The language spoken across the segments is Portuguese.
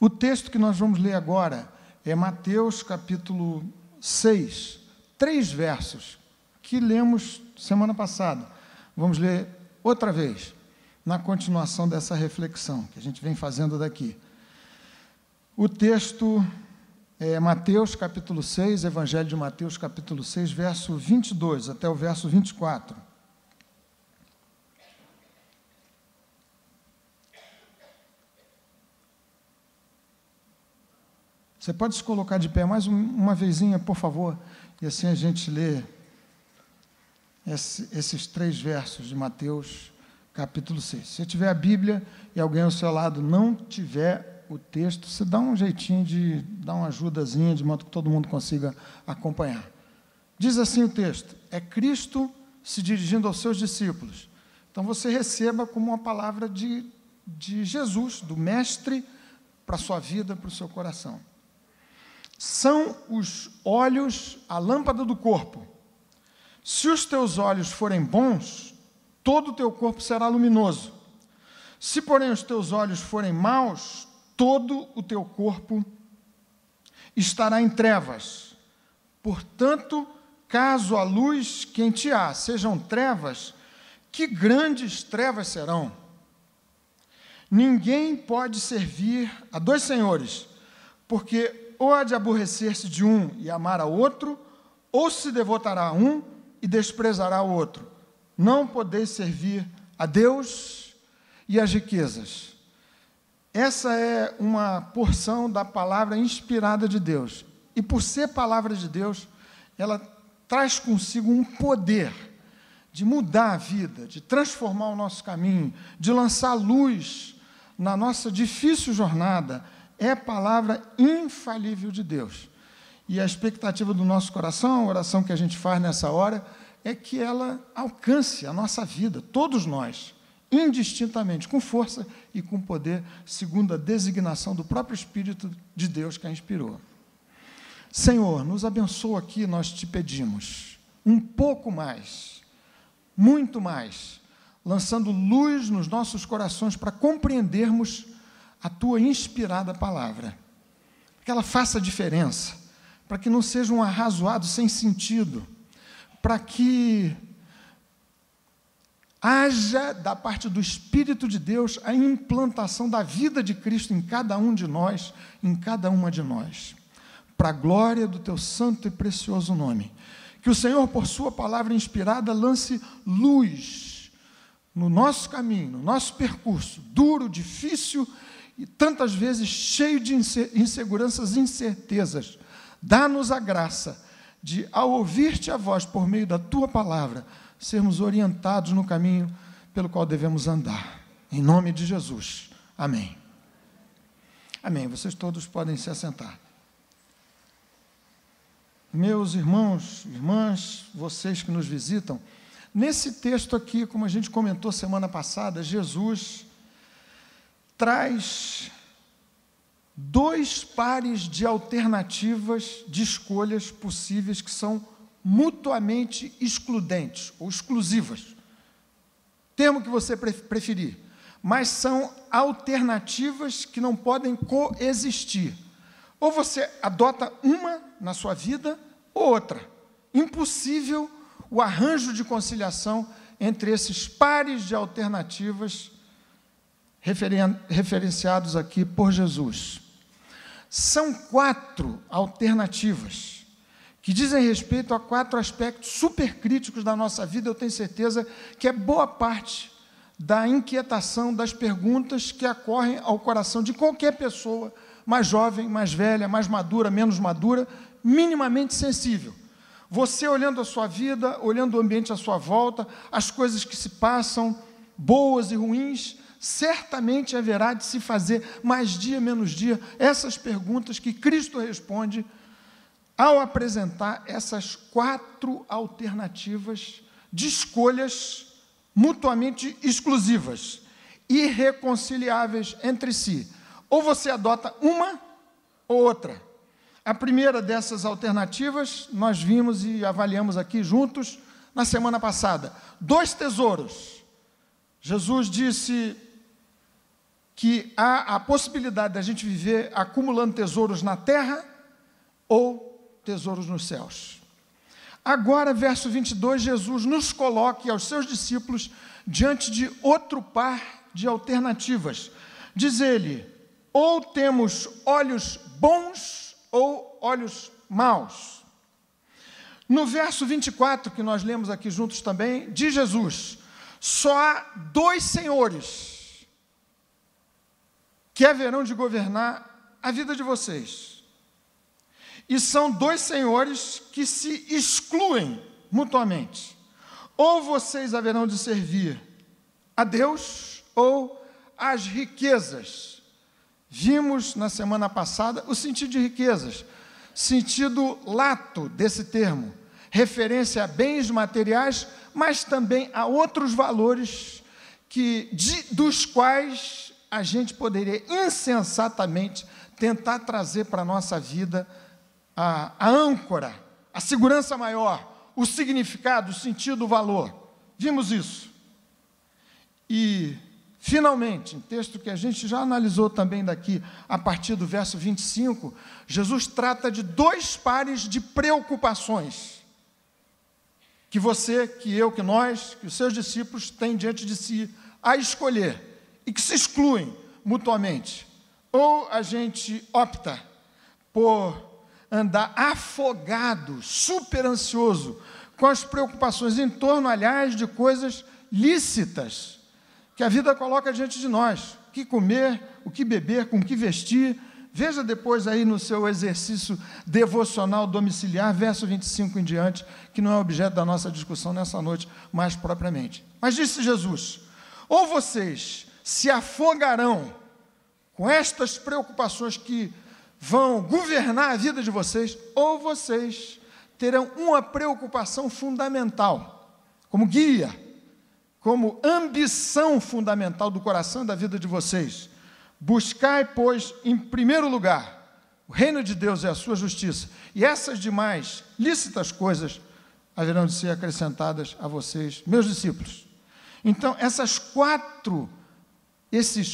O texto que nós vamos ler agora é Mateus capítulo 6, 3 versos, que lemos semana passada. Vamos ler outra vez, na continuação dessa reflexão que a gente vem fazendo daqui. O texto é Mateus capítulo 6, Evangelho de Mateus capítulo 6, verso 22 até o verso 24. Você pode se colocar de pé mais uma vezinha, por favor, e assim a gente lê esses 3 versos de Mateus, capítulo 6. Se tiver a Bíblia e alguém ao seu lado não tiver o texto, você dá um jeitinho de dar uma ajudazinha, de modo que todo mundo consiga acompanhar. Diz assim o texto: é Cristo se dirigindo aos seus discípulos. Então você receba como uma palavra de Jesus, do Mestre, para a sua vida, para o seu coração. São os olhos a lâmpada do corpo. Se os teus olhos forem bons, todo o teu corpo será luminoso. Se, porém, os teus olhos forem maus, todo o teu corpo estará em trevas. Portanto, caso a luz que em ti há sejam trevas, que grandes trevas serão? Ninguém pode servir a 2 senhores, porque ou há de aborrecer-se de um e amar ao outro, ou se devotará a um e desprezará o outro. Não podeis servir a Deus e às riquezas. Essa é uma porção da palavra inspirada de Deus. E por ser palavra de Deus, ela traz consigo um poder de mudar a vida, de transformar o nosso caminho, de lançar luz na nossa difícil jornada. É a palavra infalível de Deus. E a expectativa do nosso coração, a oração que a gente faz nessa hora, é que ela alcance a nossa vida, todos nós, indistintamente, com força e com poder, segundo a designação do próprio Espírito de Deus que a inspirou. Senhor, nos abençoa aqui, nós te pedimos, um pouco mais, muito mais, lançando luz nos nossos corações para compreendermos a tua inspirada palavra, que ela faça diferença, para que não seja um arrazoado sem sentido, para que haja, da parte do Espírito de Deus, a implantação da vida de Cristo em cada um de nós, em cada uma de nós, para a glória do teu santo e precioso nome. Que o Senhor, por sua palavra inspirada, lance luz no nosso caminho, no nosso percurso, duro, difícil e tantas vezes cheio de inseguranças e incertezas. Dá-nos a graça de, ao ouvir-te a voz por meio da tua palavra, sermos orientados no caminho pelo qual devemos andar. Em nome de Jesus. Amém. Amém. Vocês todos podem se assentar. Meus irmãos, irmãs, vocês que nos visitam, nesse texto aqui, como a gente comentou semana passada, Jesus traz 2 pares de alternativas de escolhas possíveis que são mutuamente excludentes ou exclusivas. Termo que você preferir, mas são alternativas que não podem coexistir. Ou você adota uma na sua vida ou outra. Impossível o arranjo de conciliação entre esses pares de alternativas referenciados aqui por Jesus. São 4 alternativas que dizem respeito a 4 aspectos supercríticos da nossa vida. Eu tenho certeza que é boa parte da inquietação, das perguntas que ocorrem ao coração de qualquer pessoa, mais jovem, mais velha, mais madura, menos madura, minimamente sensível. Você olhando a sua vida, olhando o ambiente à sua volta, as coisas que se passam, boas e ruins, certamente haverá de se fazer mais dia, menos dia, essas perguntas que Cristo responde ao apresentar essas 4 alternativas de escolhas mutuamente exclusivas, irreconciliáveis entre si. Ou você adota uma ou outra. A primeira dessas alternativas, nós vimos e avaliamos aqui juntos na semana passada. 2 tesouros. Jesus disse: que há a possibilidade da gente viver acumulando tesouros na terra ou tesouros nos céus. Agora, verso 22, Jesus nos coloca e aos seus discípulos diante de outro par de alternativas. Diz ele, ou temos olhos bons ou olhos maus. No verso 24, que nós lemos aqui juntos também, diz Jesus, só há dois senhores que haverão de governar a vida de vocês. E são dois senhores que se excluem mutuamente. Ou vocês haverão de servir a Deus ou às riquezas. Vimos na semana passada o sentido de riquezas, sentido lato desse termo, referência a bens materiais, mas também a outros valores dos quais a gente poderia insensatamente tentar trazer para a nossa vida a âncora, a segurança maior, o significado, o sentido, o valor. Vimos isso. E, finalmente, um texto que a gente já analisou também daqui, a partir do verso 25, Jesus trata de dois pares de preocupações que você, que eu, que nós, que os seus discípulos têm diante de si a escolher e que se excluem mutuamente. Ou a gente opta por andar afogado, super ansioso, com as preocupações em torno, aliás, de coisas lícitas que a vida coloca diante de nós. O que comer, o que beber, com o que vestir. Veja depois aí no seu exercício devocional domiciliar, verso 25 em diante, que não é objeto da nossa discussão nessa noite, mais propriamente. Mas disse Jesus, ou vocês se afogarão com estas preocupações que vão governar a vida de vocês, ou vocês terão uma preocupação fundamental, como guia, como ambição fundamental do coração da vida de vocês. Buscai, pois, em primeiro lugar, o reino de Deus e a sua justiça, e essas demais lícitas coisas haverão de ser acrescentadas a vocês, meus discípulos. Então, esses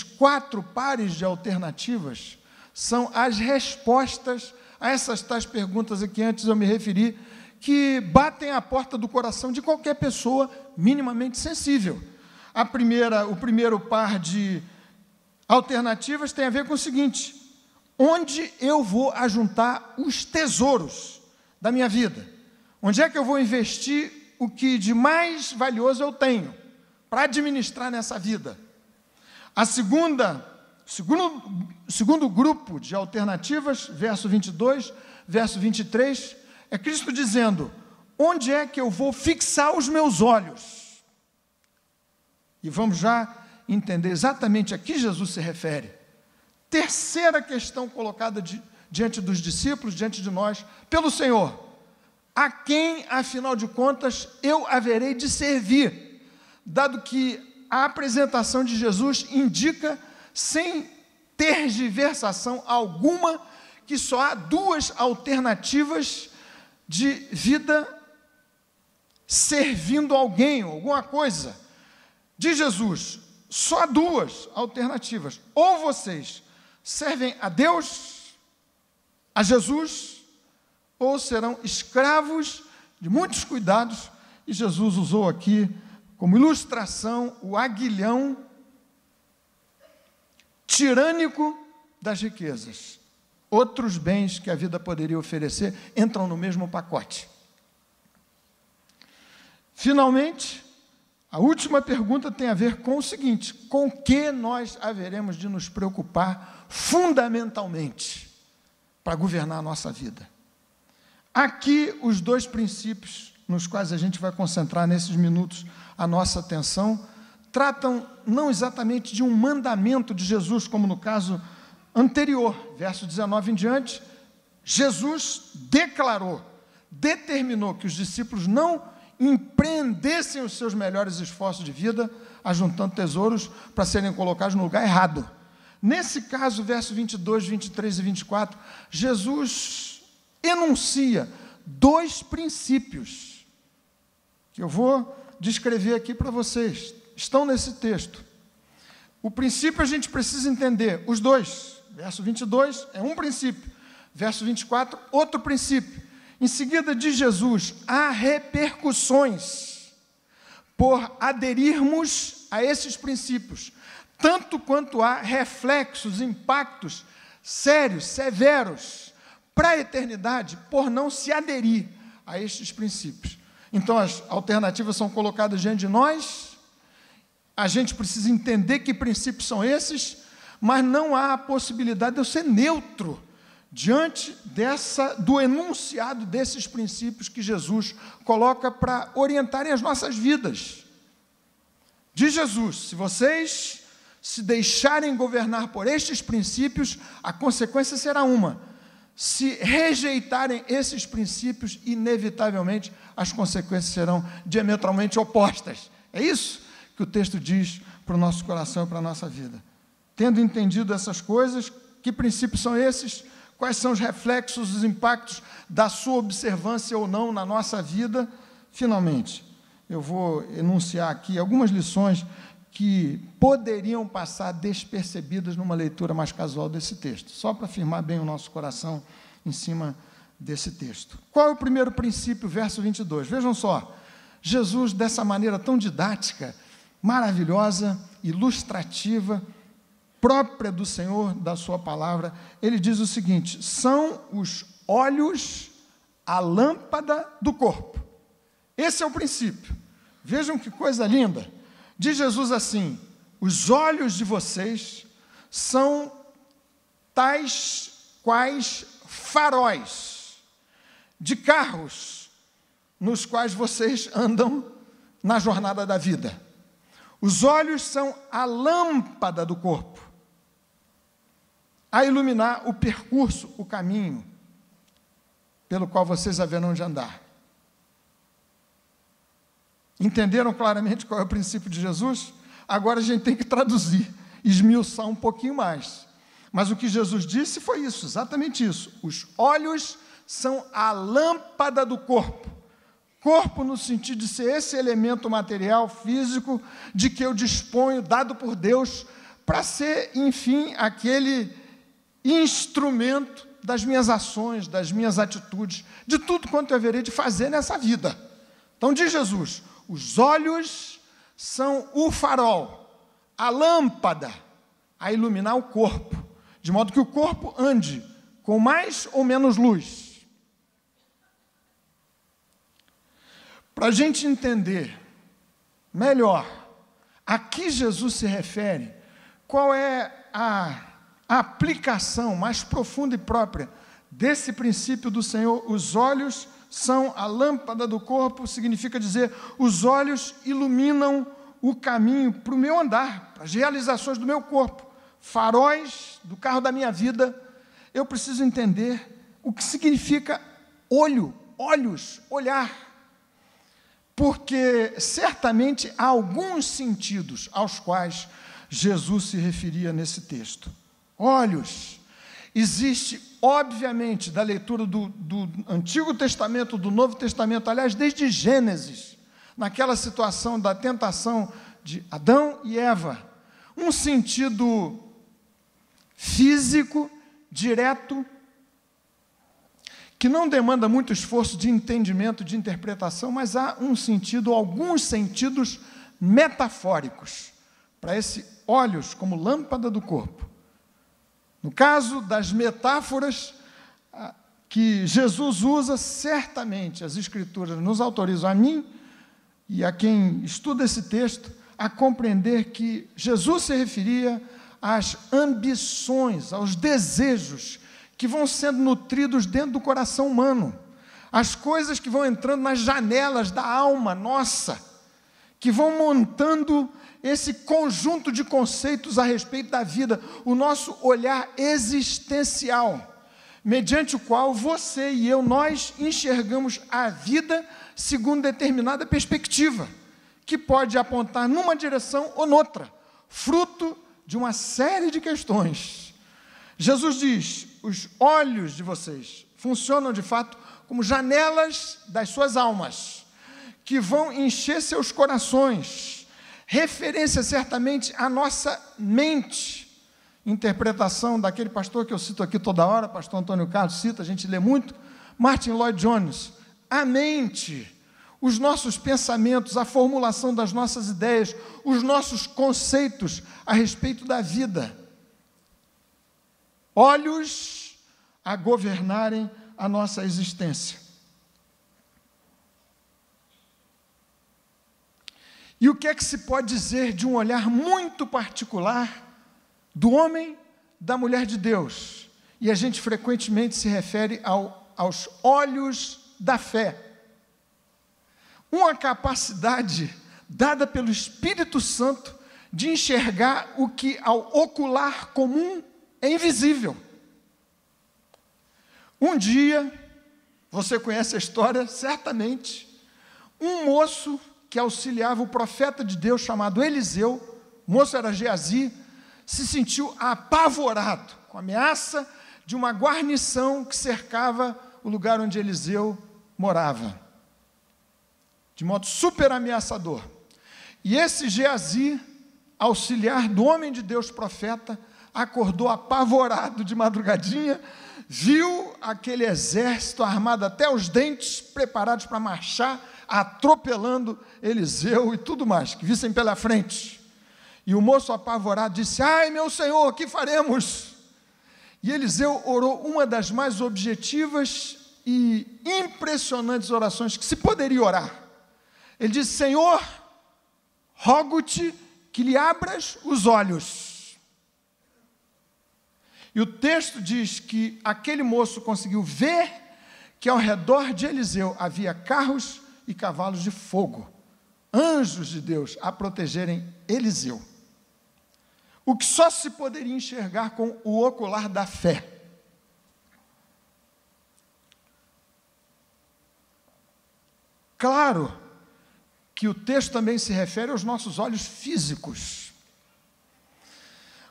quatro pares de alternativas são as respostas a essas tais perguntas a que antes eu me referi, que batem à porta do coração de qualquer pessoa minimamente sensível. O primeiro par de alternativas tem a ver com o seguinte: onde eu vou ajuntar os tesouros da minha vida? Onde é que eu vou investir o que de mais valioso eu tenho para administrar nessa vida? Segundo grupo de alternativas, verso 22, verso 23, é Cristo dizendo, onde é que eu vou fixar os meus olhos? E vamos já entender exatamente a que Jesus se refere. Terceira questão colocada diante dos discípulos, diante de nós, pelo Senhor. A quem, afinal de contas, eu haverei de servir? Dado que a apresentação de Jesus indica, sem tergiversação alguma, que só há duas alternativas de vida servindo alguém, alguma coisa. Diz Jesus, só há duas alternativas. Ou vocês servem a Deus, a Jesus, ou serão escravos de muitos cuidados. E Jesus usou aqui, como ilustração, o aguilhão tirânico das riquezas. Outros bens que a vida poderia oferecer entram no mesmo pacote. Finalmente, a última pergunta tem a ver com o seguinte: com que nós haveremos de nos preocupar fundamentalmente para governar a nossa vida? Aqui, os dois princípios nos quais a gente vai concentrar nesses minutos a nossa atenção, tratam não exatamente de um mandamento de Jesus, como no caso anterior, verso 19 em diante. Jesus determinou que os discípulos não empreendessem os seus melhores esforços de vida, ajuntando tesouros para serem colocados no lugar errado. Nesse caso, verso 22, 23 e 24, Jesus enuncia dois princípios que eu vou descrever aqui para vocês. Estão nesse texto. O princípio a gente precisa entender, os dois. Verso 22 é um princípio. Verso 24, outro princípio. Em seguida, diz Jesus, há repercussões por aderirmos a esses princípios, tanto quanto há reflexos, impactos sérios, severos, para a eternidade, por não se aderir a estes princípios. Então, as alternativas são colocadas diante de nós, a gente precisa entender que princípios são esses, mas não há a possibilidade de eu ser neutro diante do enunciado desses princípios que Jesus coloca para orientarem as nossas vidas. Diz Jesus, se vocês se deixarem governar por estes princípios, a consequência será uma. Se rejeitarem esses princípios, inevitavelmente, as consequências serão diametralmente opostas. É isso que o texto diz para o nosso coração e para a nossa vida. Tendo entendido essas coisas, que princípios são esses? Quais são os reflexos, os impactos da sua observância ou não na nossa vida? Finalmente, eu vou enunciar aqui algumas lições que poderiam passar despercebidas numa leitura mais casual desse texto, só para firmar bem o nosso coração em cima desse texto. Qual é o primeiro princípio? Verso 22. Vejam só, Jesus, dessa maneira tão didática, maravilhosa, ilustrativa, própria do Senhor, da sua palavra, ele diz o seguinte, são os olhos a lâmpada do corpo. Esse é o princípio. Vejam que coisa linda. Diz Jesus assim, os olhos de vocês são tais quais faróis de carros nos quais vocês andam na jornada da vida. Os olhos são a lâmpada do corpo, a iluminar o percurso, o caminho pelo qual vocês haverão de andar. Entenderam claramente qual é o princípio de Jesus? Agora a gente tem que traduzir, esmiuçar um pouquinho mais. Mas o que Jesus disse foi isso, exatamente isso. Os olhos são a lâmpada do corpo. Corpo no sentido de ser esse elemento material, físico, de que eu disponho, dado por Deus, para ser, enfim, aquele instrumento das minhas ações, das minhas atitudes, de tudo quanto eu haverei de fazer nessa vida. Então diz Jesus, os olhos são o farol, a lâmpada, a iluminar o corpo, de modo que o corpo ande com mais ou menos luz. Para a gente entender melhor a que Jesus se refere, qual é a aplicação mais profunda e própria desse princípio do Senhor, os olhos são a lâmpada do corpo, significa dizer, os olhos iluminam o caminho para o meu andar, para as realizações do meu corpo, faróis do carro da minha vida. Eu preciso entender o que significa olho, olhos, olhar, porque certamente há alguns sentidos aos quais Jesus se referia nesse texto. Olhos. Existe, obviamente, da leitura do Antigo Testamento, do Novo Testamento, aliás, desde Gênesis, naquela situação da tentação de Adão e Eva, um sentido físico, direto, que não demanda muito esforço de entendimento, de interpretação, mas há um sentido, alguns sentidos metafóricos, para esse olhos como lâmpada do corpo. No caso das metáforas que Jesus usa, certamente as Escrituras nos autorizam a mim e a quem estuda esse texto a compreender que Jesus se referia às ambições, aos desejos que vão sendo nutridos dentro do coração humano, as coisas que vão entrando nas janelas da alma nossa, que vão montando esse conjunto de conceitos a respeito da vida, o nosso olhar existencial, mediante o qual você e eu, nós enxergamos a vida segundo determinada perspectiva, que pode apontar numa direção ou noutra, fruto de uma série de questões. Jesus diz, os olhos de vocês funcionam de fato como janelas das suas almas, que vão encher seus corações, referência certamente à nossa mente. Interpretação daquele pastor que eu cito aqui toda hora, pastor Antônio Carlos cita, a gente lê muito, Martin Lloyd Jones. A mente, os nossos pensamentos, a formulação das nossas ideias, os nossos conceitos a respeito da vida. Olhos a governarem a nossa existência. E o que é que se pode dizer de um olhar muito particular do homem, da mulher de Deus? E a gente frequentemente se refere aos olhos da fé. Uma capacidade dada pelo Espírito Santo de enxergar o que ao ocular comum é invisível. Um dia, você conhece a história, certamente, um moço que auxiliava o profeta de Deus chamado Eliseu, o moço era Geazi, se sentiu apavorado com a ameaça de uma guarnição que cercava o lugar onde Eliseu morava, de modo super ameaçador. E esse Geazi, auxiliar do homem de Deus profeta, acordou apavorado de madrugadinha, viu aquele exército armado até os dentes, preparados para marchar, atropelando Eliseu e tudo mais, que vissem pela frente. E o moço apavorado disse: ai, meu senhor, o que faremos? E Eliseu orou uma das mais objetivas e impressionantes orações que se poderia orar. Ele disse: Senhor, rogo-te que lhe abras os olhos. E o texto diz que aquele moço conseguiu ver que ao redor de Eliseu havia carros e cavalos de fogo, anjos de Deus a protegerem Eliseu. O que só se poderia enxergar com o ocular da fé. Claro que o texto também se refere aos nossos olhos físicos.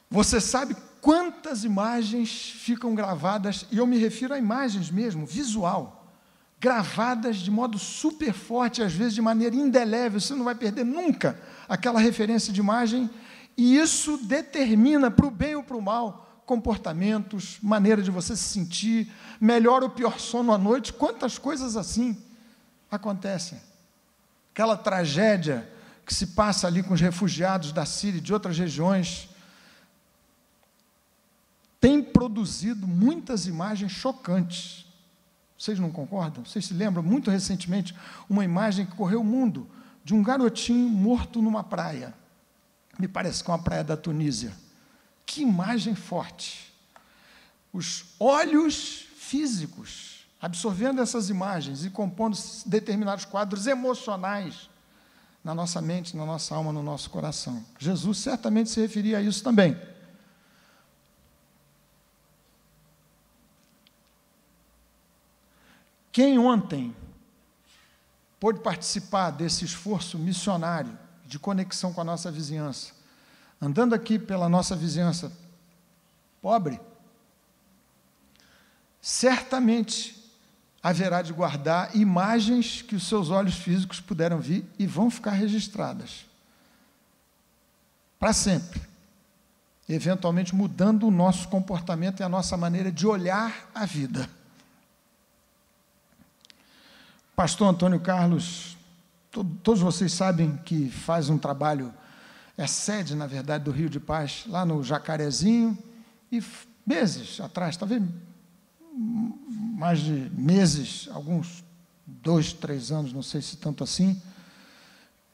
Você sabe quantas imagens ficam gravadas, e eu me refiro a imagens mesmo, visual, gravadas de modo super forte, às vezes de maneira indelével, você não vai perder nunca aquela referência de imagem, e isso determina, para o bem ou para o mal, comportamentos, maneira de você se sentir, melhor ou pior sono à noite, quantas coisas assim acontecem. Aquela tragédia que se passa ali com os refugiados da Síria e de outras regiões, tem produzido muitas imagens chocantes. Vocês não concordam? Vocês se lembram, muito recentemente, uma imagem que correu o mundo, de um garotinho morto numa praia, me parece que é uma praia da Tunísia. Que imagem forte! Os olhos físicos, absorvendo essas imagens e compondo determinados quadros emocionais na nossa mente, na nossa alma, no nosso coração. Jesus certamente se referia a isso também. Quem ontem pôde participar desse esforço missionário de conexão com a nossa vizinhança, andando aqui pela nossa vizinhança pobre, certamente haverá de guardar imagens que os seus olhos físicos puderam ver e vão ficar registradas para sempre, eventualmente mudando o nosso comportamento e a nossa maneira de olhar a vida. Pastor Antônio Carlos, todos vocês sabem que faz um trabalho, é sede, na verdade, do Rio de Paz, lá no Jacarezinho, e meses atrás, talvez mais de meses, alguns 2, 3 anos, não sei se tanto assim,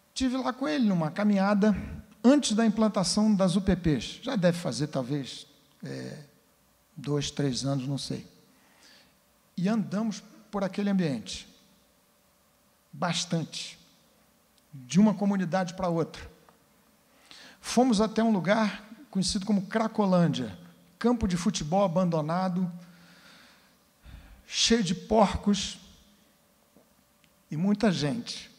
estive lá com ele numa caminhada antes da implantação das UPPs, já deve fazer talvez 2, 3 anos, não sei, e andamos por aquele ambiente, bastante, de uma comunidade para outra. Fomos até um lugar conhecido como Cracolândia, campo de futebol abandonado, cheio de porcos e muita gente.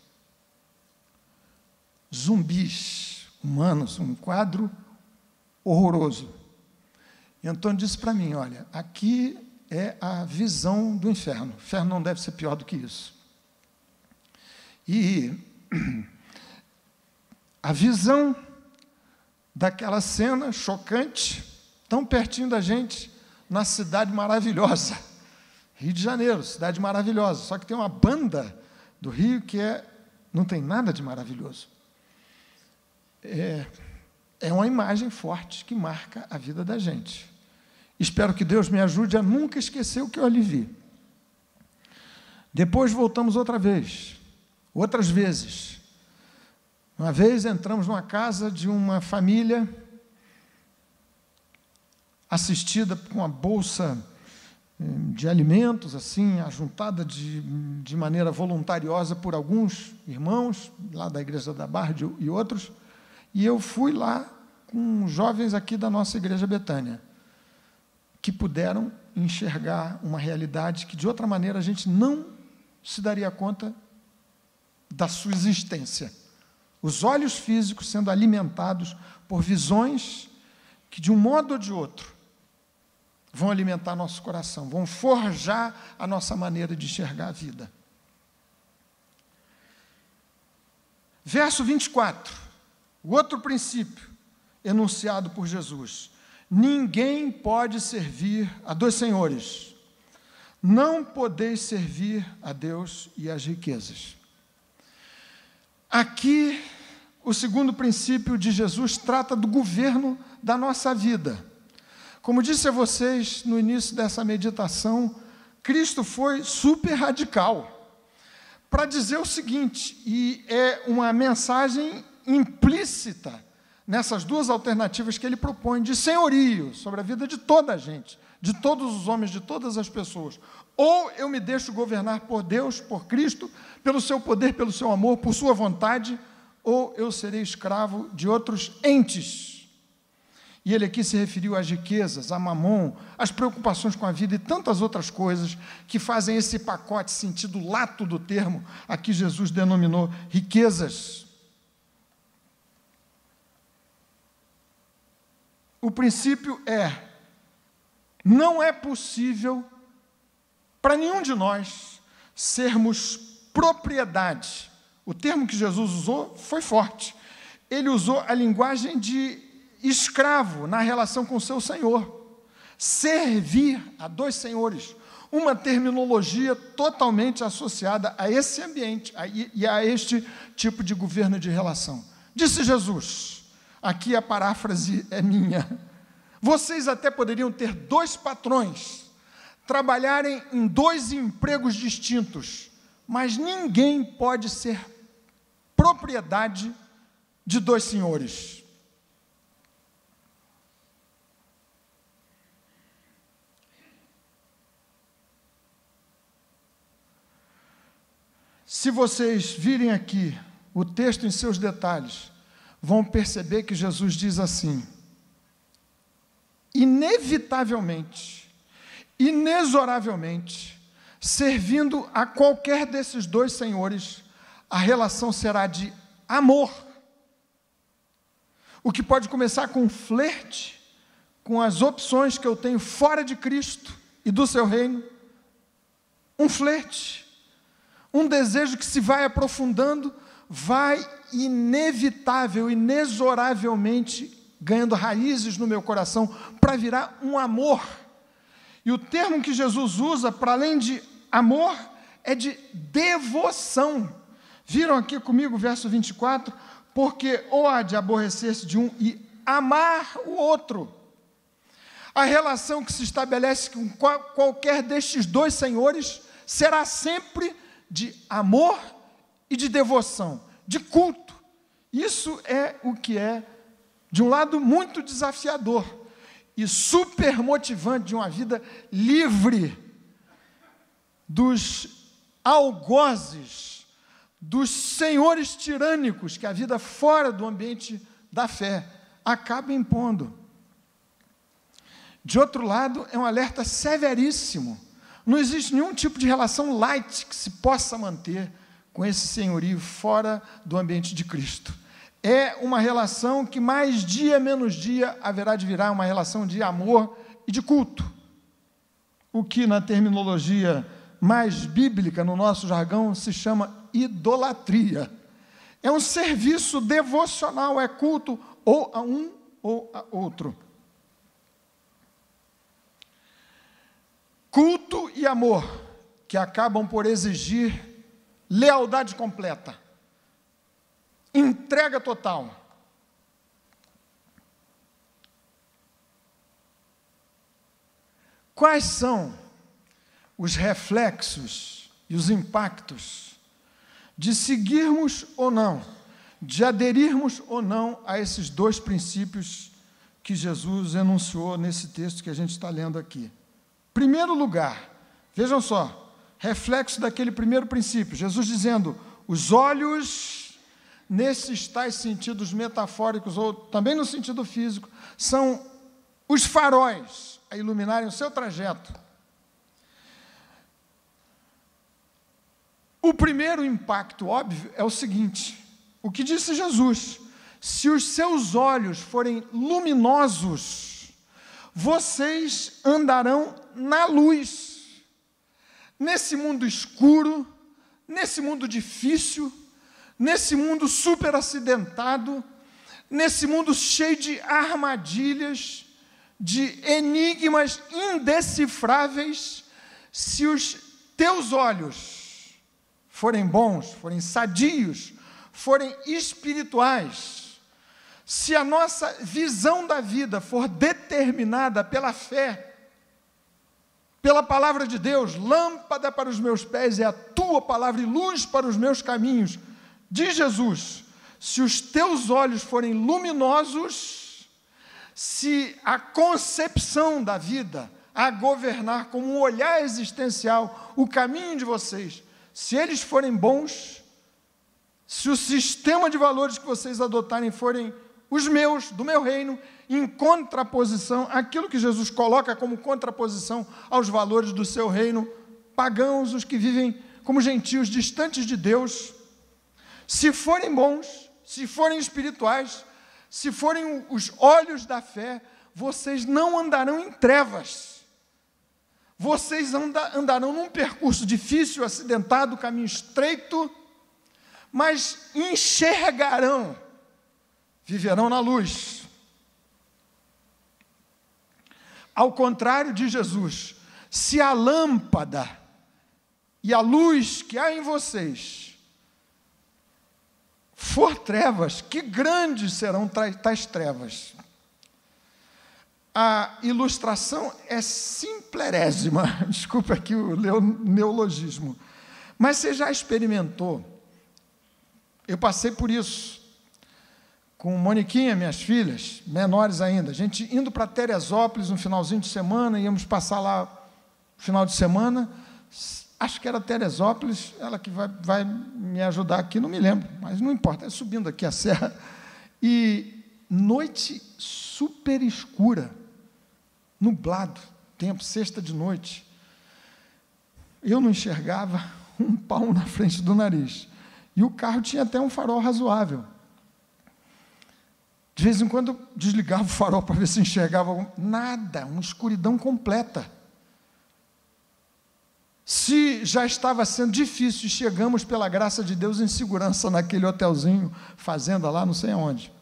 Zumbis humanos, um quadro horroroso. E Antônio disse para mim, olha, aqui é a visão do inferno. O inferno não deve ser pior do que isso. E a visão daquela cena chocante, tão pertinho da gente, na cidade maravilhosa, Rio de Janeiro, cidade maravilhosa, só que tem uma banda do Rio que não tem nada de maravilhoso. É uma imagem forte que marca a vida da gente. Espero que Deus me ajude a nunca esquecer o que eu ali vi. Depois voltamos outras vezes. Uma vez entramos numa casa de uma família assistida com uma bolsa de alimentos, assim, ajuntada de maneira voluntariosa por alguns irmãos, lá da Igreja da Barra e outros, e eu fui lá com jovens aqui da nossa Igreja Betânia, que puderam enxergar uma realidade que, de outra maneira, a gente não se daria conta da sua existência. Os olhos físicos sendo alimentados por visões que, de um modo ou de outro, vão alimentar nosso coração, vão forjar a nossa maneira de enxergar a vida. Verso 24, o outro princípio enunciado por Jesus. Ninguém pode servir a dois senhores. Não podeis servir a Deus e às riquezas. Aqui, o segundo princípio de Jesus trata do governo da nossa vida. Como disse a vocês no início dessa meditação, Cristo foi super radical para dizer o seguinte, e é uma mensagem implícita nessas duas alternativas que ele propõe, de senhorio sobre a vida de toda a gente, de todos os homens, de todas as pessoas. Ou eu me deixo governar por Deus, por Cristo, pelo seu poder, pelo seu amor, por sua vontade, ou eu serei escravo de outros entes. E ele aqui se referiu às riquezas, a mamon, às preocupações com a vida e tantas outras coisas que fazem esse pacote, sentido lato do termo, aqui Jesus denominou riquezas. O princípio não é possível para nenhum de nós sermos propriedade. O termo que Jesus usou foi forte. Ele usou a linguagem de escravo na relação com o seu senhor. Servir a dois senhores. Uma terminologia totalmente associada a esse ambiente e a este tipo de governo de relação. Disse Jesus, aqui a paráfrase é minha, vocês até poderiam ter dois patrões, trabalharem em dois empregos distintos, mas ninguém pode ser propriedade de dois senhores. Se vocês virem aqui o texto em seus detalhes, vão perceber que Jesus diz assim, inevitavelmente, inexoravelmente, servindo a qualquer desses dois senhores, a relação será de amor, o que pode começar com um flerte, com as opções que eu tenho fora de Cristo e do seu reino, um flerte, um desejo que se vai aprofundando, vai inevitável, inexoravelmente ganhando raízes no meu coração para virar um amor. E o termo que Jesus usa, para além de amor, é de devoção. Viram aqui comigo o verso 24? Porque ou há de aborrecer-se de um e amar o outro. A relação que se estabelece com qualquer destes dois senhores será sempre de amor e de devoção, de culto. Isso é o que é, de um lado, muito desafiador e super motivante de uma vida livre dos algozes, dos senhores tirânicos que a vida fora do ambiente da fé acaba impondo. De outro lado, é um alerta severíssimo. Não existe nenhum tipo de relação light que se possa manter com esse senhorio fora do ambiente de Cristo. É uma relação que mais dia menos dia haverá de virar uma relação de amor e de culto. O que na terminologia mais bíblica, no nosso jargão, se chama idolatria. é um serviço devocional, é culto ou a um ou a outro. Culto e amor, que acabam por exigir lealdade completa, entrega total. Quais são os reflexos e os impactos de seguirmos ou não, de aderirmos ou não a esses dois princípios que Jesus enunciou nesse texto que a gente está lendo aqui? Primeiro lugar, vejam só, reflexo daquele primeiro princípio, Jesus dizendo, os olhos, nesses tais sentidos metafóricos, ou também no sentido físico, são os faróis a iluminarem o seu trajeto. O primeiro impacto óbvio é o seguinte, o que disse Jesus, se os seus olhos forem luminosos, vocês andarão na luz. Nesse mundo escuro, nesse mundo difícil, nesse mundo super acidentado, nesse mundo cheio de armadilhas, de enigmas indecifráveis, se os teus olhos forem bons, forem sadios, forem espirituais, se a nossa visão da vida for determinada pela fé, pela palavra de Deus, lâmpada para os meus pés é a tua palavra e luz para os meus caminhos, de Jesus, se os teus olhos forem luminosos, se a concepção da vida a governar como um olhar existencial o caminho de vocês, se eles forem bons, se o sistema de valores que vocês adotarem forem os meus, do meu reino, em contraposição, aquilo que Jesus coloca como contraposição aos valores do seu reino, pagãos, os que vivem como gentios, distantes de Deus, se forem bons, se forem espirituais, se forem os olhos da fé, vocês não andarão em trevas, vocês andarão num percurso difícil, acidentado, caminho estreito, mas enxergarão, viverão na luz. Ao contrário de Jesus, se a lâmpada e a luz que há em vocês for trevas, que grandes serão tais trevas. A ilustração é simplerésima, desculpa aqui o neologismo, mas você já experimentou, eu passei por isso, com Moniquinha, minhas filhas, menores ainda, a gente indo para Teresópolis no finalzinho de semana, íamos passar lá no final de semana, acho que era Teresópolis, ela que vai me ajudar aqui, não me lembro, mas não importa, é subindo aqui a serra, e noite super escura, nublado, tempo, sexta de noite, eu não enxergava um palmo na frente do nariz, e o carro tinha até um farol razoável. De vez em quando eu desligava o farol para ver se enxergava nada, uma escuridão completa. Se já estava sendo difícil, chegamos pela graça de Deus em segurança naquele hotelzinho, fazenda lá, não sei aonde.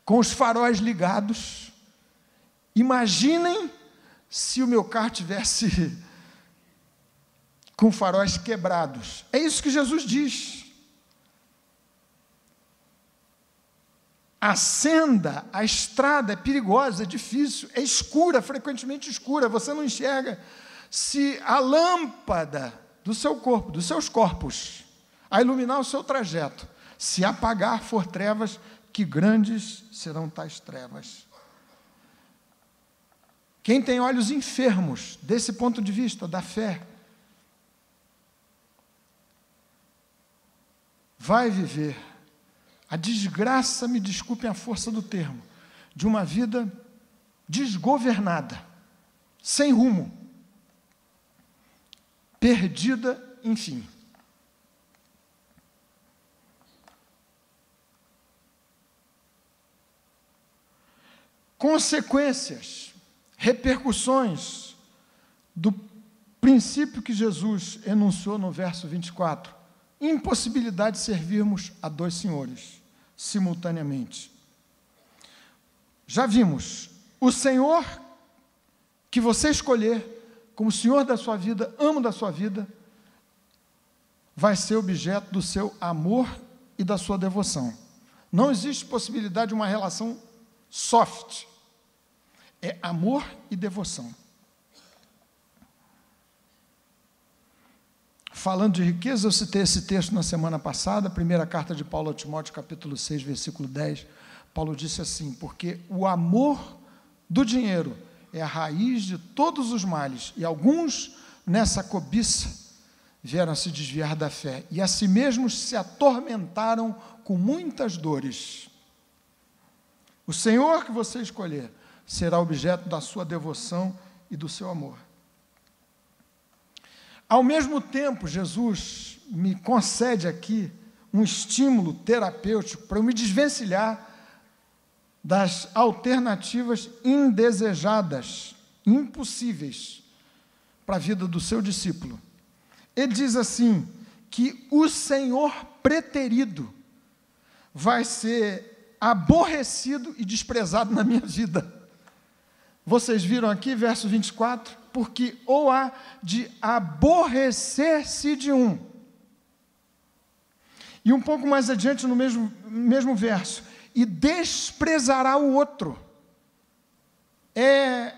Com os faróis ligados, imaginem se o meu carro tivesse com faróis quebrados. É isso que Jesus diz. A senda, a estrada é perigosa, é difícil, é escura, frequentemente escura, você não enxerga. Se a lâmpada do seu corpo, dos seus corpos, a iluminar o seu trajeto, se apagar for trevas, que grandes serão tais trevas. Quem tem olhos enfermos, desse ponto de vista, da fé, vai viver a desgraça, me desculpem a força do termo, de uma vida desgovernada, sem rumo, perdida, enfim. Consequências, repercussões do princípio que Jesus enunciou no verso 24. impossibilidade de servirmos a dois senhores simultaneamente. Já vimos, o Senhor que você escolher como Senhor da sua vida, amo da sua vida, vai ser objeto do seu amor e da sua devoção. Não existe possibilidade de uma relação soft. É amor e devoção. Falando de riqueza, eu citei esse texto na semana passada, a primeira carta de Paulo a Timóteo, capítulo 6, versículo 10. Paulo disse assim: porque o amor do dinheiro é a raiz de todos os males, e alguns, nessa cobiça, vieram a se desviar da fé, e a si mesmos se atormentaram com muitas dores. O Senhor que você escolher será objeto da sua devoção e do seu amor. Ao mesmo tempo, Jesus me concede aqui um estímulo terapêutico para eu me desvencilhar das alternativas indesejadas, impossíveis para a vida do seu discípulo. Ele diz assim, que o Senhor preterido vai ser aborrecido e desprezado na minha vida. Vocês viram aqui, verso 24, porque ou há de aborrecer-se de um. E um pouco mais adiante, no mesmo verso, e desprezará o outro. É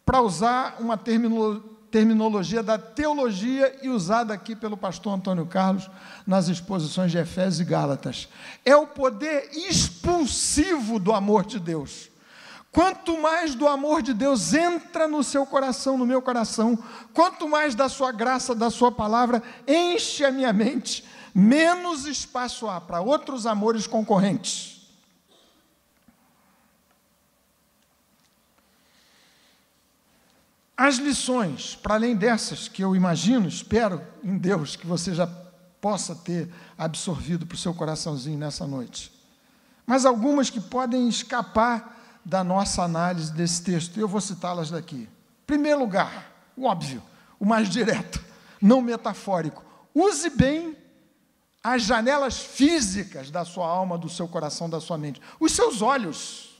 para usar uma terminologia da teologia e usada aqui pelo pastor Antônio Carlos nas exposições de Efésios e Gálatas. É o poder expulsivo do amor de Deus. Quanto mais do amor de Deus entra no seu coração, no meu coração, quanto mais da sua graça, da sua palavra, enche a minha mente, menos espaço há para outros amores concorrentes. As lições, para além dessas, que eu imagino, espero em Deus, que você já possa ter absorvido para o seu coraçãozinho nessa noite, mas algumas que podem escapar da nossa análise desse texto, eu vou citá-las daqui. Em primeiro lugar, o óbvio, o mais direto, não metafórico. Use bem as janelas físicas da sua alma, do seu coração, da sua mente. Os seus olhos.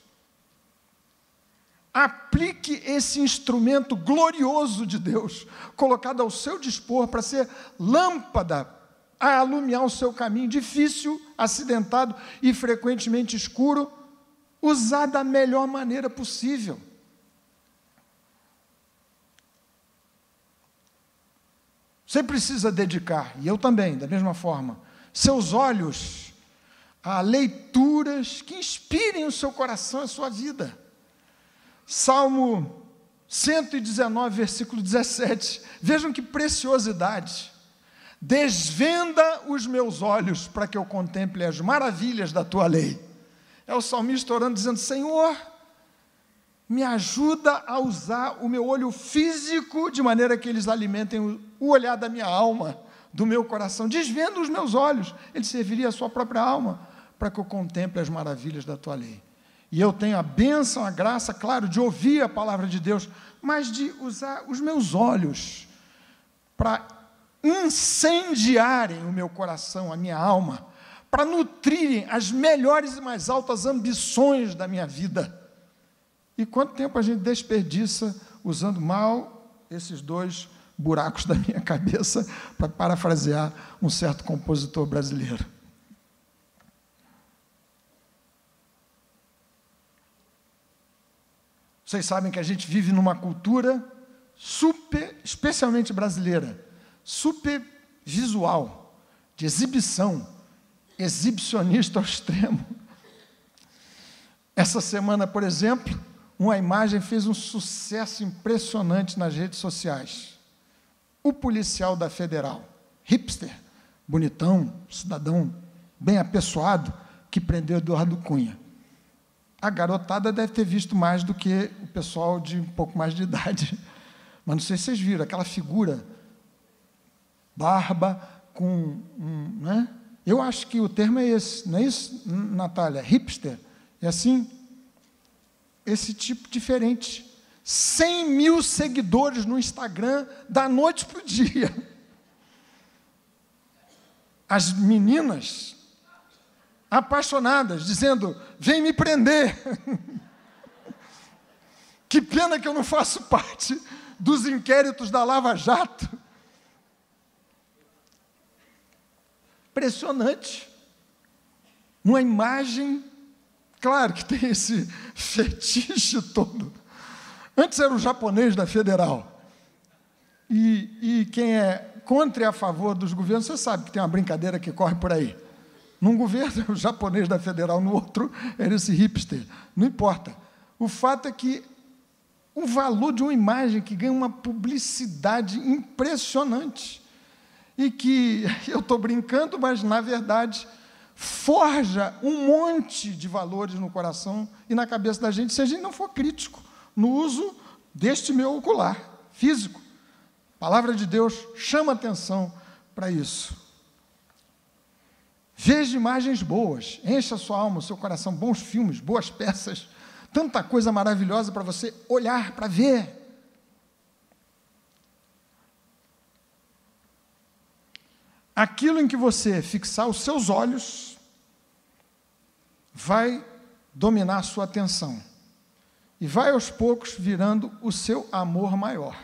Aplique esse instrumento glorioso de Deus, colocado ao seu dispor para ser lâmpada a alumiar o seu caminho, difícil, acidentado e frequentemente escuro, usar da melhor maneira possível. Você precisa dedicar, e eu também, da mesma forma, seus olhos a leituras que inspirem o seu coração e a sua vida. Salmo 119, versículo 17. Vejam que preciosidade. Desvenda os meus olhos para que eu contemple as maravilhas da tua lei. É o salmista orando, dizendo: Senhor, me ajuda a usar o meu olho físico de maneira que eles alimentem o olhar da minha alma, do meu coração. Desvenda os meus olhos. Ele serviria a sua própria alma para que eu contemple as maravilhas da tua lei. E eu tenho a bênção, a graça, claro, de ouvir a palavra de Deus, mas de usar os meus olhos para incendiarem o meu coração, a minha alma, para nutrirem as melhores e mais altas ambições da minha vida. E quanto tempo a gente desperdiça usando mal esses dois buracos da minha cabeça, para parafrasear um certo compositor brasileiro. Vocês sabem que a gente vive numa cultura especialmente brasileira, super visual, de exibição, exibicionista ao extremo. Essa semana, por exemplo, uma imagem fez um sucesso impressionante nas redes sociais. O policial da Federal, hipster, bonitão, cidadão bem apessoado, que prendeu Eduardo Cunha. A garotada deve ter visto mais do que o pessoal de um pouco mais de idade. Mas não sei se vocês viram, aquela figura, barba, com... né? Eu acho que o termo é esse, não é isso, Natália? Hipster. É assim? Esse tipo diferente. 100 mil seguidores no Instagram, da noite para o dia. as meninas apaixonadas, dizendo: vem me prender. Que pena que eu não faço parte dos inquéritos da Lava Jato. Impressionante. Uma imagem, claro que tem esse fetiche todo. Antes era o japonês da Federal. E quem é contra e a favor dos governos, você sabe que tem uma brincadeira que corre por aí. Num governo é o japonês da Federal, no outro era esse hipster. Não importa. O fato é que o valor de uma imagem que ganha uma publicidade impressionante e que, eu estou brincando, mas, na verdade, forja um monte de valores no coração e na cabeça da gente, se a gente não for crítico no uso deste meu ocular físico. A palavra de Deus chama atenção para isso. Veja imagens boas, encha a sua alma, o seu coração, bons filmes, boas peças, tanta coisa maravilhosa para você olhar, para ver. Aquilo em que você fixar os seus olhos vai dominar a sua atenção e vai aos poucos virando o seu amor maior.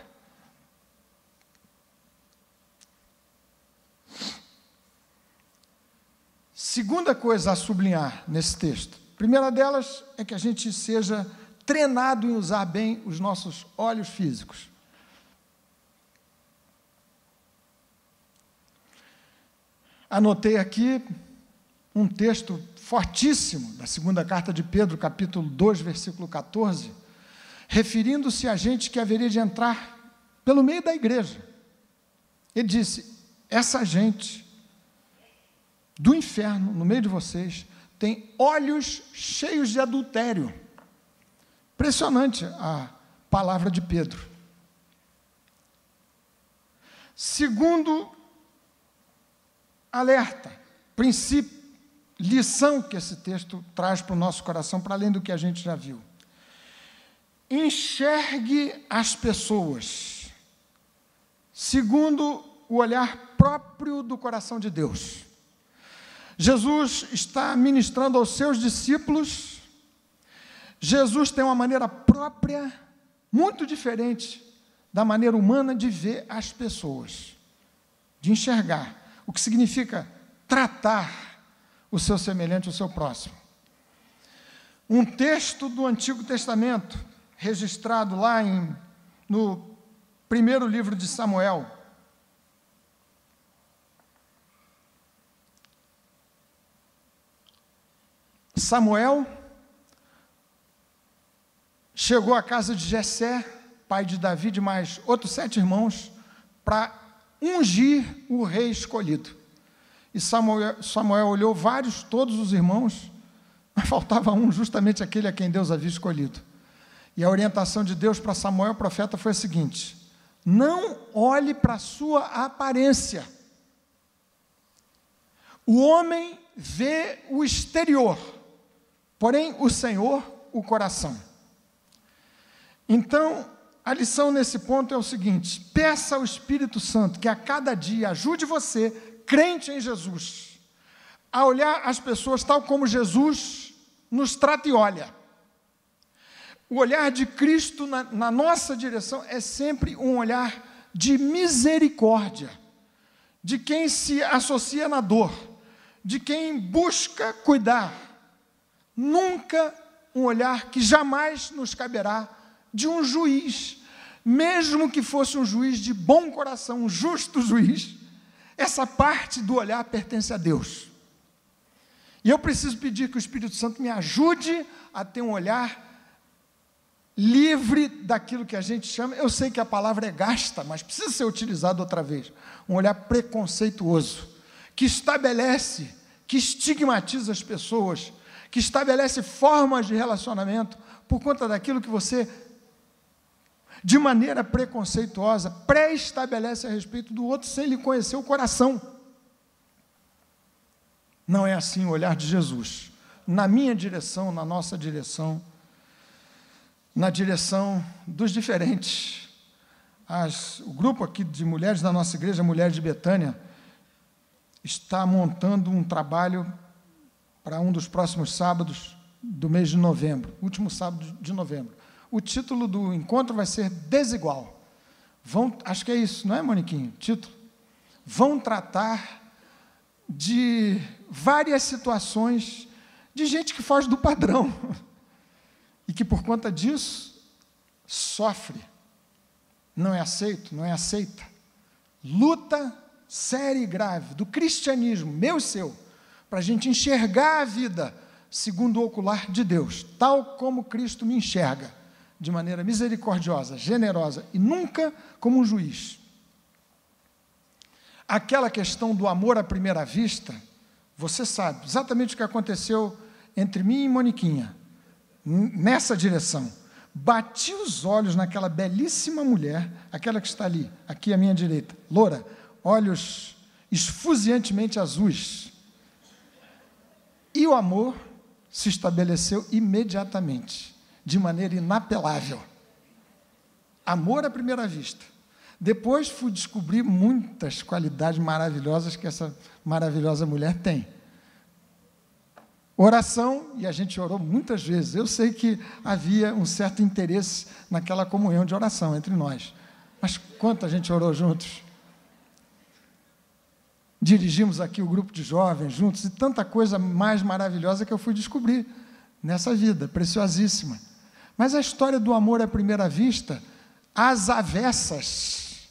Segunda coisa a sublinhar nesse texto. A primeira delas é que a gente seja treinado em usar bem os nossos olhos físicos. Anotei aqui um texto fortíssimo da segunda carta de Pedro, capítulo 2, versículo 14, referindo-se a gente que haveria de entrar pelo meio da igreja. Ele disse: essa gente do inferno, no meio de vocês, tem olhos cheios de adultério. Impressionante a palavra de Pedro. Segundo alerta, princípio, lição que esse texto traz para o nosso coração, para além do que a gente já viu. Enxergue as pessoas segundo o olhar próprio do coração de Deus. Jesus está ministrando aos seus discípulos. Jesus tem uma maneira própria, muito diferente da maneira humana de ver as pessoas, de enxergar, o que significa tratar o seu semelhante, o seu próximo. Um texto do Antigo Testamento, registrado lá no primeiro livro de Samuel. Samuel chegou à casa de Jessé, pai de Davi, de mais outros 7 irmãos, para ungir o rei escolhido. E Samuel olhou todos os irmãos, mas faltava um, justamente aquele a quem Deus havia escolhido. E a orientação de Deus para Samuel, o profeta, foi a seguinte: não olhe para a sua aparência. O homem vê o exterior, porém o Senhor, o coração. Então, a lição nesse ponto é o seguinte: peça ao Espírito Santo que a cada dia ajude você, crente em Jesus, a olhar as pessoas tal como Jesus nos trata e olha. O olhar de Cristo na nossa direção é sempre um olhar de misericórdia, de quem se associa na dor, de quem busca cuidar. Nunca um olhar que jamais nos caberá de um juiz, mesmo que fosse um juiz de bom coração, um justo juiz. Essa parte do olhar pertence a Deus. E eu preciso pedir que o Espírito Santo me ajude a ter um olhar livre daquilo que a gente chama, eu sei que a palavra é gasta, mas precisa ser utilizada outra vez, um olhar preconceituoso, que estabelece, que estigmatiza as pessoas, que estabelece formas de relacionamento por conta daquilo que você, de maneira preconceituosa, pré-estabelece a respeito do outro sem lhe conhecer o coração. Não é assim o olhar de Jesus, na minha direção, na nossa direção, na direção dos diferentes. O grupo aqui de mulheres da nossa igreja, Mulheres de Betânia, está montando um trabalho para um dos próximos sábados do mês de novembro, último sábado de novembro. O título do encontro vai ser Desigual. Acho que é isso, não é, Moniquinho? Título. Vão tratar de várias situações de gente que foge do padrão e que, por conta disso, sofre, não é aceito, não é aceita. Luta séria e grave do cristianismo, meu e seu, para a gente enxergar a vida segundo o ocular de Deus, tal como Cristo me enxerga, de maneira misericordiosa, generosa e nunca como um juiz. Aquela questão do amor à primeira vista, você sabe exatamente o que aconteceu entre mim e Moniquinha, nessa direção. Bati os olhos naquela belíssima mulher, aquela que está ali, aqui à minha direita, loura, olhos esfuziantemente azuis. E o amor se estabeleceu imediatamente, de maneira inapelável. Amor à primeira vista. Depois fui descobrir muitas qualidades maravilhosas que essa maravilhosa mulher tem. Oração, e a gente orou muitas vezes. Eu sei que havia um certo interesse naquela comunhão de oração entre nós. Mas quanto a gente orou juntos? Dirigimos aqui o grupo de jovens juntos, e tanta coisa mais maravilhosa que eu fui descobrir nessa vida, preciosíssima. Mas a história do amor à primeira vista, às avessas,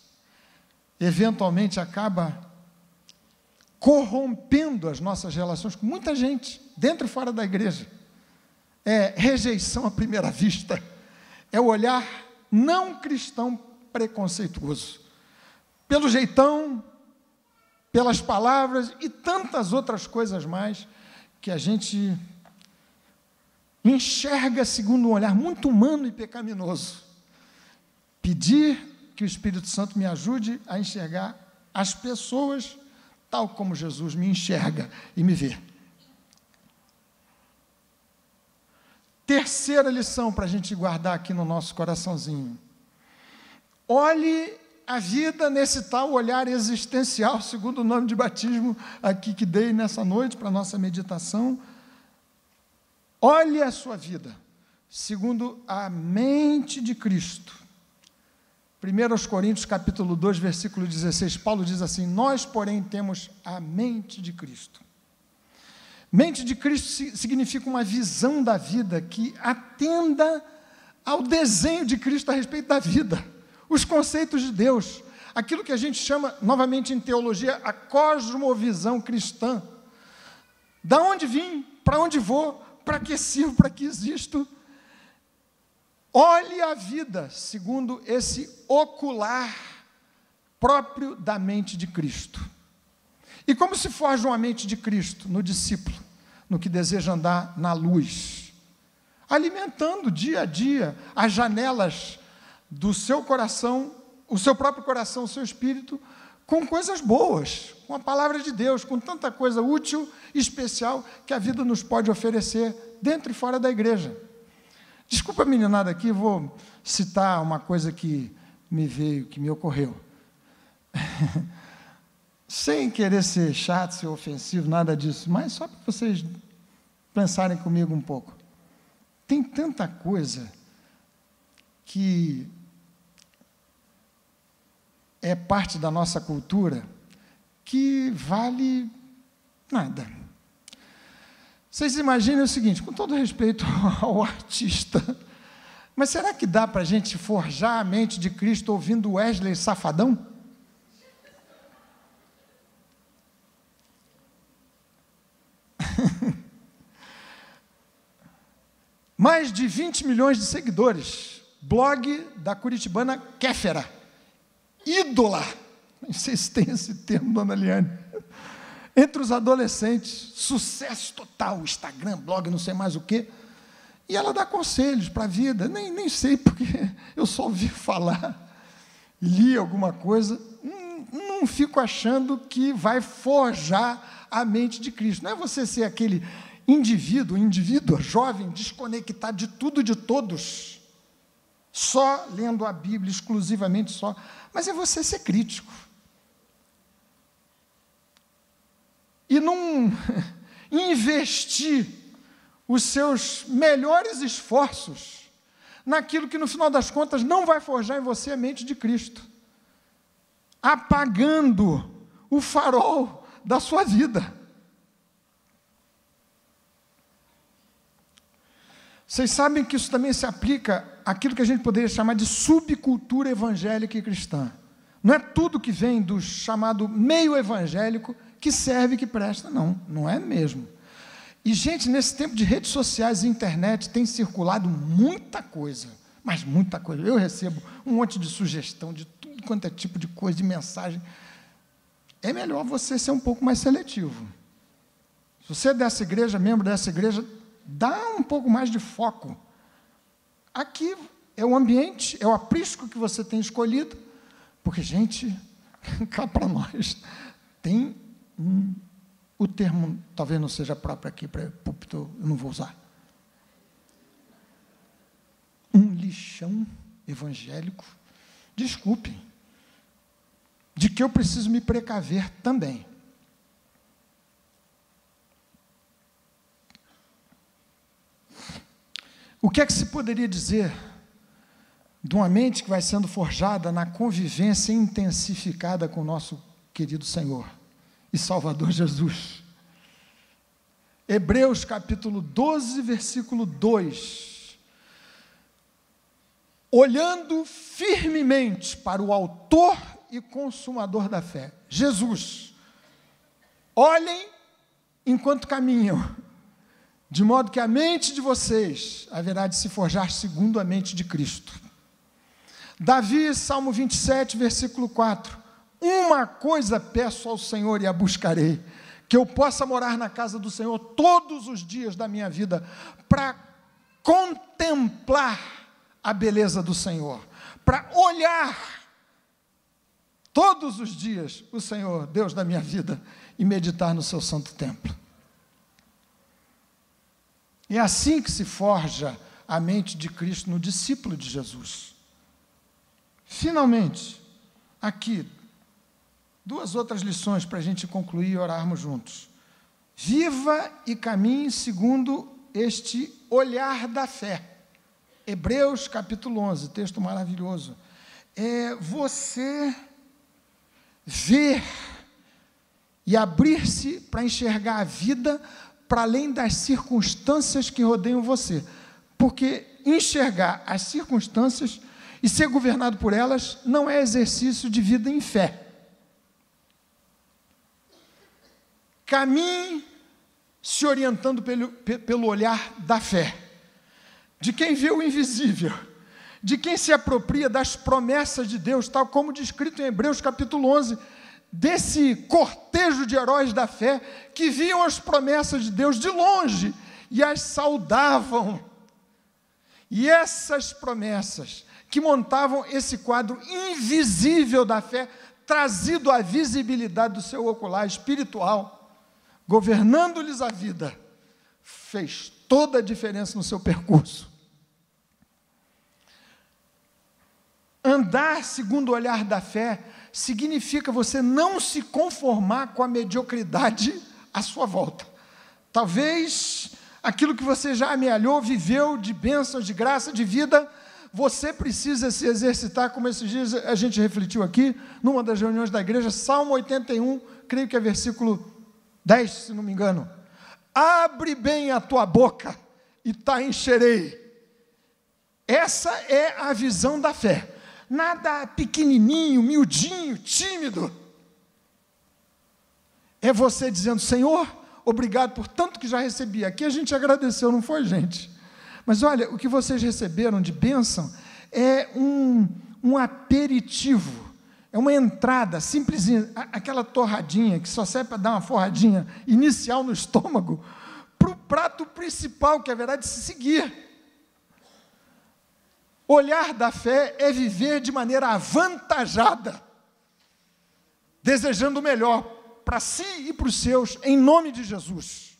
eventualmente acaba corrompendo as nossas relações com muita gente, dentro e fora da igreja. É rejeição à primeira vista, é o olhar não cristão preconceituoso, pelo jeitão, pelas palavras e tantas outras coisas mais que a gente enxerga segundo um olhar muito humano e pecaminoso. Pedir que o Espírito Santo me ajude a enxergar as pessoas tal como Jesus me enxerga e me vê. Terceira lição para a gente guardar aqui no nosso coraçãozinho. Olhe a vida nesse tal olhar existencial, segundo o nome de batismo aqui que dei nessa noite para a nossa meditação. Olhe a sua vida segundo a mente de Cristo. 1 Coríntios, capítulo 2, versículo 16, Paulo diz assim: nós, porém, temos a mente de Cristo. Mente de Cristo significa uma visão da vida que atenda ao desenho de Cristo a respeito da vida, os conceitos de Deus, aquilo que a gente chama, novamente em teologia, a cosmovisão cristã. Da onde vim, para onde vou, para que sirvo, para que existo. Olhe a vida segundo esse ocular próprio da mente de Cristo. E como se forja uma mente de Cristo no discípulo, no que deseja andar na luz? Alimentando dia a dia as janelas do seu coração, o seu próprio coração, o seu espírito, com coisas boas, com a palavra de Deus, com tanta coisa útil e especial que a vida nos pode oferecer dentro e fora da igreja. Desculpa a meninada aqui, vou citar uma coisa que me veio, que me ocorreu. Sem querer ser chato, ser ofensivo, nada disso, mas só para vocês pensarem comigo um pouco. Tem tanta coisa que é parte da nossa cultura que vale nada. Vocês imaginem o seguinte, com todo respeito ao artista, mas será que dá para a gente forjar a mente de Cristo ouvindo Wesley Safadão? Mais de 20 milhões de seguidores, blog da curitibana Kéfera, ídola, não sei se tem esse termo, dona Liane, entre os adolescentes, sucesso total, Instagram, blog, não sei mais o quê, e ela dá conselhos para a vida, nem sei, porque eu só ouvi falar, li alguma coisa, não fico achando que vai forjar a mente de Cristo. Não é você ser aquele indivíduo jovem, desconectado de tudo e de todos, só lendo a Bíblia, exclusivamente só, mas é você ser crítico. e não investir os seus melhores esforços naquilo que, no final das contas, não vai forjar em você a mente de Cristo, apagando o farol da sua vida. Vocês sabem que isso também se aplica àquilo que a gente poderia chamar de subcultura evangélica e cristã. Não é tudo que vem do chamado meio evangélico que serve e que presta, não é mesmo. E, gente, nesse tempo de redes sociais e internet tem circulado muita coisa, mas muita coisa. Eu recebo um monte de sugestão de tudo quanto é tipo de coisa, de mensagem. É melhor você ser um pouco mais seletivo. Se você é dessa igreja, membro dessa igreja, dá um pouco mais de foco. Aqui é o ambiente, é o aprisco que você tem escolhido, porque, gente, cá para nós, tem o termo, talvez não seja próprio aqui para púlpito, eu não vou usar. Um lixão evangélico, desculpem, de que eu preciso me precaver também. O que é que se poderia dizer de uma mente que vai sendo forjada na convivência intensificada com o nosso querido Senhor e Salvador Jesus? Hebreus capítulo 12, versículo 2. Olhando firmemente para o autor e consumador da fé, Jesus. Olhem enquanto caminham, de modo que a mente de vocês haverá de se forjar segundo a mente de Cristo. Davi, Salmo 27, versículo 4. Uma coisa peço ao Senhor e a buscarei, que eu possa morar na casa do Senhor todos os dias da minha vida, para contemplar a beleza do Senhor, para olhar todos os dias o Senhor, Deus da minha vida, e meditar no seu santo templo. É assim que se forja a mente de Cristo no discípulo de Jesus. Finalmente, aqui, duas outras lições para a gente concluir e orarmos juntos. Viva e caminhe segundo este olhar da fé. Hebreus capítulo 11, texto maravilhoso. É você ver e abrir-se para enxergar a vida para além das circunstâncias que rodeiam você. Porque enxergar as circunstâncias e ser governado por elas não é exercício de vida em fé. Caminhe se orientando pelo olhar da fé, de quem vê o invisível, de quem se apropria das promessas de Deus, tal como descrito em Hebreus capítulo 11, desse cortejo de heróis da fé que viam as promessas de Deus de longe e as saudavam. E essas promessas que montavam esse quadro invisível da fé, trazido à visibilidade do seu ocular espiritual, governando-lhes a vida, fez toda a diferença no seu percurso. Andar segundo o olhar da fé significa você não se conformar com a mediocridade à sua volta. Talvez aquilo que você já amealhou, viveu de bênçãos, de graça, de vida, você precisa se exercitar, como esses dias a gente refletiu aqui, numa das reuniões da igreja, Salmo 81, creio que é versículo 10, se não me engano. Abre bem a tua boca e te encherei. Essa é a visão da fé. Nada pequenininho, miudinho, tímido. É você dizendo, Senhor, obrigado por tanto que já recebi. Aqui a gente agradeceu, não foi, gente? Mas olha, o que vocês receberam de bênção é um aperitivo, é uma entrada simplesinha, aquela torradinha que só serve para dar uma forradinha inicial no estômago, para o prato principal que haverá de se seguir. Olhar da fé é viver de maneira avantajada, desejando o melhor para si e para os seus, em nome de Jesus.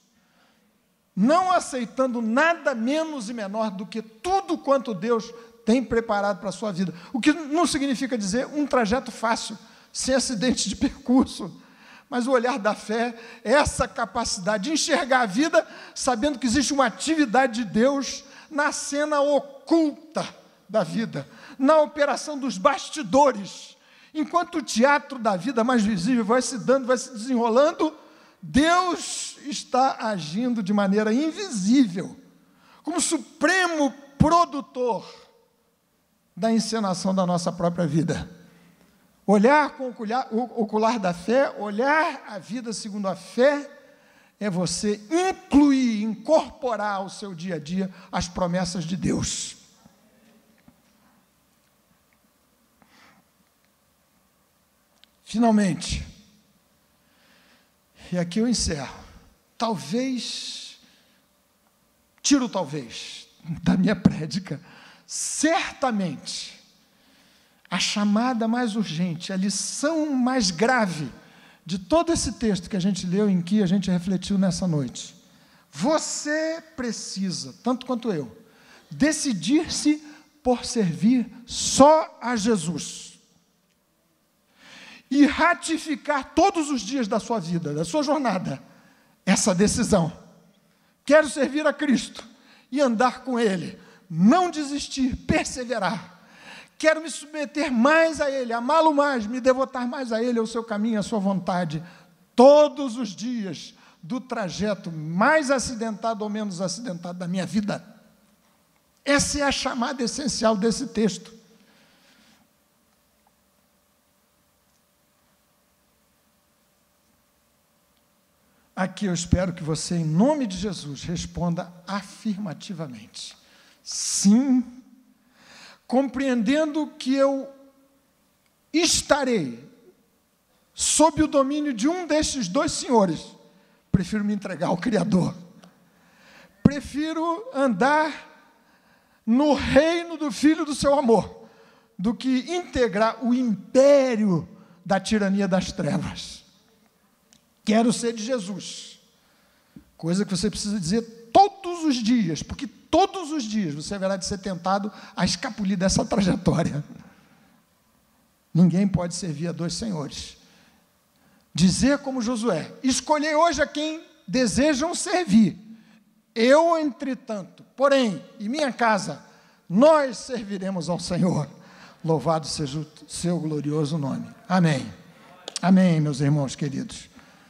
Não aceitando nada menos e menor do que tudo quanto Deus tem preparado para a sua vida. O que não significa dizer um trajeto fácil, sem acidente de percurso, Mas o olhar da fé é essa capacidade de enxergar a vida sabendo que existe uma atividade de Deus na cena oculta da vida, na operação dos bastidores. Enquanto o teatro da vida mais visível vai se dando, vai se desenrolando, Deus está agindo de maneira invisível, como supremo produtor da encenação da nossa própria vida. Olhar com o ocular da fé, olhar a vida segundo a fé, é você incluir, incorporar ao seu dia a dia as promessas de Deus. Finalmente, e aqui eu encerro, talvez da minha prédica, certamente, a chamada mais urgente, a lição mais grave de todo esse texto que a gente leu, em que a gente refletiu nessa noite. Você precisa, tanto quanto eu, decidir-se por servir só a Jesus. E ratificar todos os dias da sua vida, da sua jornada, essa decisão. Quero servir a Cristo e andar com Ele, não desistir, perseverar. Quero me submeter mais a Ele, amá-lo mais, me devotar mais a Ele, ao seu caminho, à sua vontade, todos os dias do trajeto mais acidentado ou menos acidentado da minha vida. Essa é a chamada essencial desse texto. Aqui eu espero que você, em nome de Jesus, responda afirmativamente. Sim, compreendendo que eu estarei sob o domínio de um destes dois senhores, prefiro me entregar ao Criador. Prefiro andar no reino do Filho do seu amor, do que integrar o império da tirania das trevas. Quero ser de Jesus, coisa que você precisa dizer todos os dias, porque todos os dias você haverá de ser tentado a escapulir dessa trajetória. Ninguém pode servir a dois senhores. Dizer como Josué, escolher hoje a quem desejam servir. Eu, entretanto, porém, e minha casa, nós serviremos ao Senhor. Louvado seja o seu glorioso nome. Amém. Amém, meus irmãos queridos.